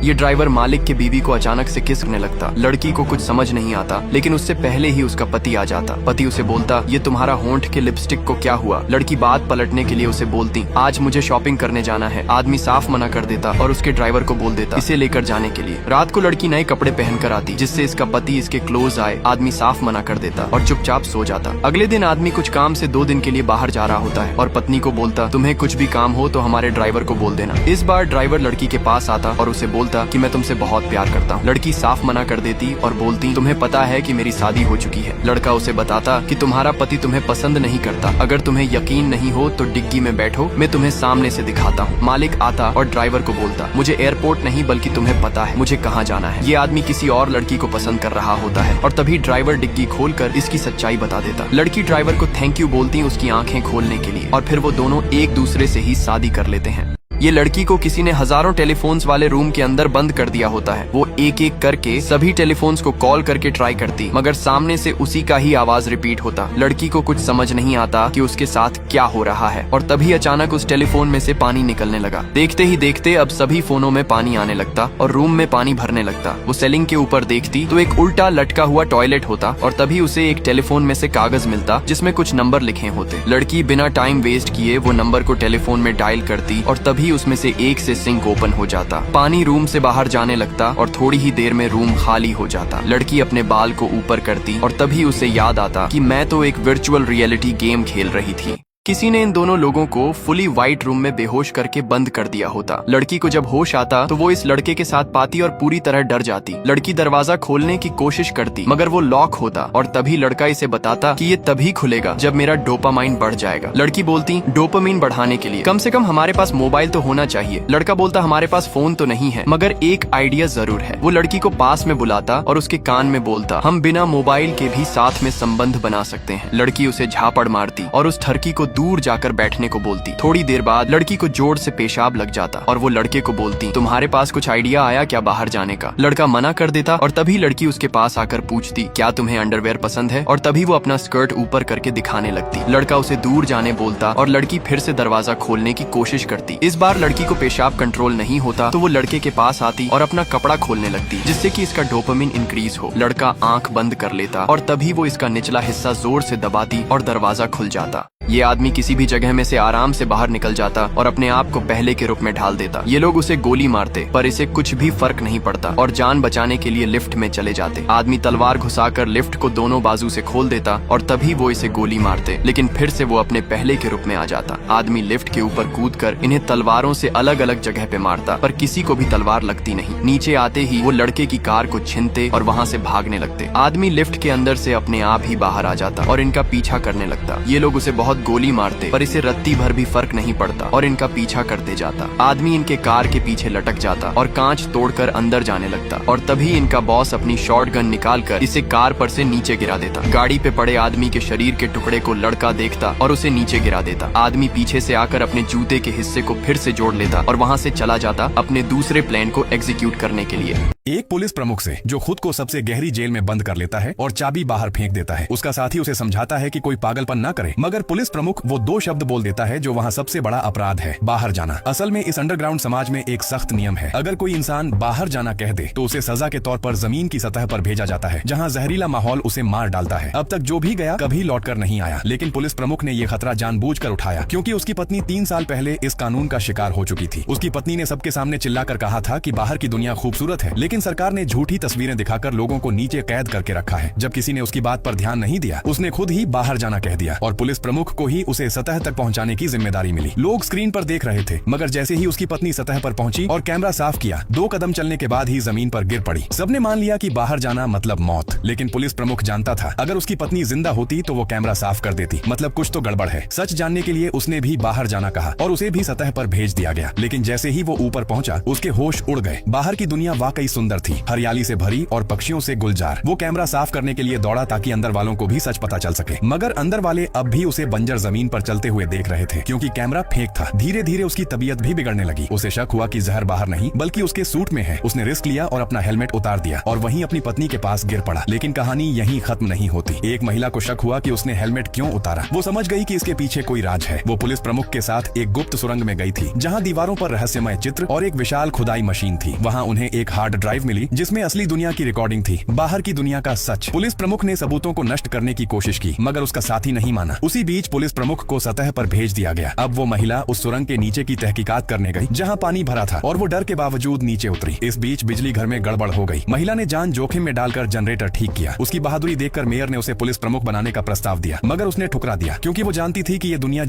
ये ड्राइवर मालिक के बीवी को अचानक से किस करने लगता। लड़की को कुछ समझ नहीं आता, लेकिन उससे पहले ही उसका पति आ जाता। पति उसे बोलता, ये तुम्हारा होंठ के लिपस्टिक को क्या हुआ। लड़की बात पलटने के लिए उसे बोलती, आज मुझे शॉपिंग करने जाना है। आदमी साफ मना कर देता और उसके ड्राइवर को बोल देता इसे लेकर जाने के लिए। रात को लड़की नए कपड़े पहनकर आती, जिससे इसका पति इसके क्लोज आए। आदमी साफ मना कर देता और चुपचाप सो जाता। अगले दिन आदमी कुछ काम से 2 दिन के लिए बाहर जा रहा होता है और पत्नी को बोलता, तुम्हें कुछ भी काम हो तो हमारे ड्राइवर को बोल देना। इस बार ड्राइवर लड़की के पास आता और उसे बोलता कि मैं तुमसे बहुत प्यार करता हूँ। लड़की साफ मना कर देती और बोलती, तुम्हें पता है कि मेरी शादी हो चुकी है। लड़का उसे बताता कि तुम्हारा पति तुम्हें पसंद नहीं करता। अगर तुम्हें यकीन नहीं हो तो डिग्गी में बैठो, मैं तुम्हें सामने से दिखाता हूँ। मालिक आता और ड्राइवर को बोलता, मुझे एयरपोर्ट नहीं बल्कि तुम्हें पता है मुझे कहाँ जाना है। ये आदमी किसी और लड़की को पसंद कर रहा होता है और तभी ड्राइवर डिग्गी खोलकर इसकी सच्चाई बता देता। लड़की ड्राइवर को थैंक यू बोलती उसकी आंखें खोलने के लिए और फिर वो दोनों एक दूसरे से ही शादी कर लेते हैं। ये लड़की को किसी ने हजारों टेलीफोन्स वाले रूम के अंदर बंद कर दिया होता है। वो एक एक करके सभी टेलीफोन्स को कॉल करके ट्राई करती, मगर सामने से उसी का ही आवाज रिपीट होता। लड़की को कुछ समझ नहीं आता कि उसके साथ क्या हो रहा है और तभी अचानक उस टेलीफोन में से पानी निकलने लगा। देखते ही देखते अब सभी फोनों में पानी आने लगता और रूम में पानी भरने लगता। वो सेलिंग के ऊपर देखती तो एक उल्टा लटका हुआ टॉयलेट होता और तभी उसे एक टेलीफोन में से कागज मिलता जिसमें कुछ नंबर लिखे होते। लड़की बिना टाइम वेस्ट किए वो नंबर को टेलीफोन में डायल करती और तभी उसमें से एक से सिंक ओपन हो जाता। पानी रूम से बाहर जाने लगता और थोड़ी ही देर में रूम खाली हो जाता। लड़की अपने बाल को ऊपर करती और तभी उसे याद आता कि मैं तो एक वर्चुअल रियलिटी गेम खेल रही थी। किसी ने इन दोनों लोगों को फुली व्हाइट रूम में बेहोश करके बंद कर दिया होता। लड़की को जब होश आता तो वो इस लड़के के साथ पाती और पूरी तरह डर जाती। लड़की दरवाजा खोलने की कोशिश करती मगर वो लॉक होता और तभी लड़का इसे बताता कि ये तभी खुलेगा जब मेरा डोपामाइन बढ़ जाएगा। लड़की बोलती, डोपामाइन बढ़ाने के लिए कम से कम हमारे पास मोबाइल तो होना चाहिए। लड़का बोलता, हमारे पास फोन तो नहीं है मगर एक आइडिया जरूर है। वो लड़की को पास में बुलाता और उसके कान में बोलता, हम बिना मोबाइल के भी साथ में संबंध बना सकते हैं। लड़की उसे झापड़ मारती और उस ठरकी को दूर जाकर बैठने को बोलती। थोड़ी देर बाद लड़की को जोर से पेशाब लग जाता और वो लड़के को बोलती, तुम्हारे पास कुछ आइडिया आया क्या बाहर जाने का। लड़का मना कर देता और तभी लड़की उसके पास आकर पूछती, क्या तुम्हें अंडरवेयर पसंद है। और तभी वो अपना स्कर्ट ऊपर करके दिखाने लगती। लड़का उसे दूर जाने बोलता और लड़की फिर से दरवाजा खोलने की कोशिश करती। इस बार लड़की को पेशाब कंट्रोल नहीं होता तो वो लड़के के पास आती और अपना कपड़ा खोलने लगती जिससे कि इसका डोपामिन इंक्रीज हो। लड़का आंख बंद कर लेता और तभी वो इसका निचला हिस्सा जोर से दबाती और दरवाजा खुल जाता। ये आदमी किसी भी जगह में से आराम से बाहर निकल जाता और अपने आप को पहले के रूप में ढाल देता। ये लोग उसे गोली मारते पर इसे कुछ भी फर्क नहीं पड़ता और जान बचाने के लिए लिफ्ट में चले जाते। आदमी तलवार घुसाकर लिफ्ट को दोनों बाजू से खोल देता और तभी वो इसे गोली मारते, लेकिन फिर से वो अपने पहले के रूप में आ जाता। आदमी लिफ्ट के ऊपर कूदकर इन्हें तलवारों से अलग अलग जगह पे मारता पर किसी को भी तलवार लगती नहीं। नीचे आते ही वो लड़के की कार को छीनते और वहाँ से भागने लगते। आदमी लिफ्ट के अंदर से अपने आप ही बाहर आ जाता और इनका पीछा करने लगता। ये लोग उसे बहुत गोली मारते पर इसे रत्ती भर भी फर्क नहीं पड़ता और इनका पीछा करते जाता। आदमी इनके कार के पीछे लटक जाता और कांच तोड़कर अंदर जाने लगता और तभी इनका बॉस अपनी शॉटगन निकालकर इसे कार पर से नीचे गिरा देता। गाड़ी पे पड़े आदमी के शरीर के टुकड़े को लड़का देखता और उसे नीचे गिरा देता। आदमी पीछे से आकर अपने जूते के हिस्से को फिर से जोड़ लेता और वहाँ से चला जाता अपने दूसरे प्लान को एग्जीक्यूट करने के लिए। एक पुलिस प्रमुख से जो खुद को सबसे गहरी जेल में बंद कर लेता है और चाबी बाहर फेंक देता है। उसका साथी उसे समझाता है कि कोई पागलपन ना करे, मगर पुलिस प्रमुख वो 2 शब्द बोल देता है जो वहाँ सबसे बड़ा अपराध है, बाहर जाना। असल में इस अंडरग्राउंड समाज में एक सख्त नियम है, अगर कोई इंसान बाहर जाना कह दे तो उसे सजा के तौर पर जमीन की सतह पर भेजा जाता है, जहाँ जहरीला माहौल उसे मार डालता है। अब तक जो भी गया कभी लौट कर नहीं आया, लेकिन पुलिस प्रमुख ने ये खतरा जानबूझकर उठाया क्योंकि उसकी पत्नी 3 साल पहले इस कानून का शिकार हो चुकी थी। उसकी पत्नी ने सबके सामने चिल्लाकर कहा था कि बाहर की दुनिया खूबसूरत है, लेकिन सरकार ने झूठी तस्वीरें दिखाकर लोगों को नीचे कैद करके रखा है। जब किसी ने उसकी बात पर ध्यान नहीं दिया, उसने खुद ही बाहर जाना कह दिया और पुलिस प्रमुख को ही उसे सतह तक पहुंचाने की जिम्मेदारी मिली। लोग स्क्रीन पर देख रहे थे, मगर जैसे ही उसकी पत्नी सतह पर पहुंची और कैमरा साफ किया, 2 कदम चलने के बाद ही जमीन पर गिर पड़ी। सबने मान लिया कि बाहर जाना मतलब मौत, लेकिन पुलिस प्रमुख जानता था अगर उसकी पत्नी जिंदा होती तो वो कैमरा साफ कर देती, मतलब कुछ तो गड़बड़ है। सच जानने के लिए उसने भी बाहर जाना कहा और उसे भी सतह पर भेज दिया गया, लेकिन जैसे ही वो ऊपर पहुंचा उसके होश उड़ गए। बाहर की दुनिया वाकई सुंदर थी, हरियाली से भरी और पक्षियों से गुलजार। वो कैमरा साफ करने के लिए दौड़ा ताकि अंदर वालों को भी सच पता चल सके, मगर अंदर वाले अब भी उसे बंजर जमीन पर चलते हुए देख रहे थे क्योंकि कैमरा फेक था। धीरे धीरे उसकी तबीयत भी बिगड़ने लगी। उसे शक हुआ कि जहर बाहर नहीं बल्कि उसके सूट में है। उसने रिस्क लिया और अपना हेलमेट उतार दिया और वहीं अपनी पत्नी के पास गिर पड़ा। लेकिन कहानी यहीं खत्म नहीं होती। एक महिला को शक हुआ कि उसने हेलमेट क्यों उतारा। वो समझ गई कि इसके पीछे कोई राज है। वो पुलिस प्रमुख के साथ एक गुप्त सुरंग में गई थी जहाँ दीवारों पर रहस्यमय चित्र और एक विशाल खुदाई मशीन थी। वहाँ उन्हें एक हार्ड ड्राइव मिली जिसमें असली दुनिया की रिकॉर्डिंग थी, बाहर की दुनिया का सच। पुलिस प्रमुख ने सबूतों को नष्ट करने की कोशिश की मगर उसका साथी नहीं माना। उसी बीच पुलिस प्रमुख को सतह पर भेज दिया गया। अब वो महिला उस सुरंग के नीचे की तहकीकात करने गई जहाँ पानी भरा था और वो डर के बावजूद नीचे उतरी। इस बीच बिजली घर में गड़बड़ हो गई। महिला ने जान जोखिम में डालकर जनरेटर ठीक किया। उसकी बहादुरी देखकर मेयर ने उसे पुलिस प्रमुख बनाने का प्रस्ताव दिया मगर उसने ठुकरा दिया क्योंकि वो जानती थी कि ये दुनिया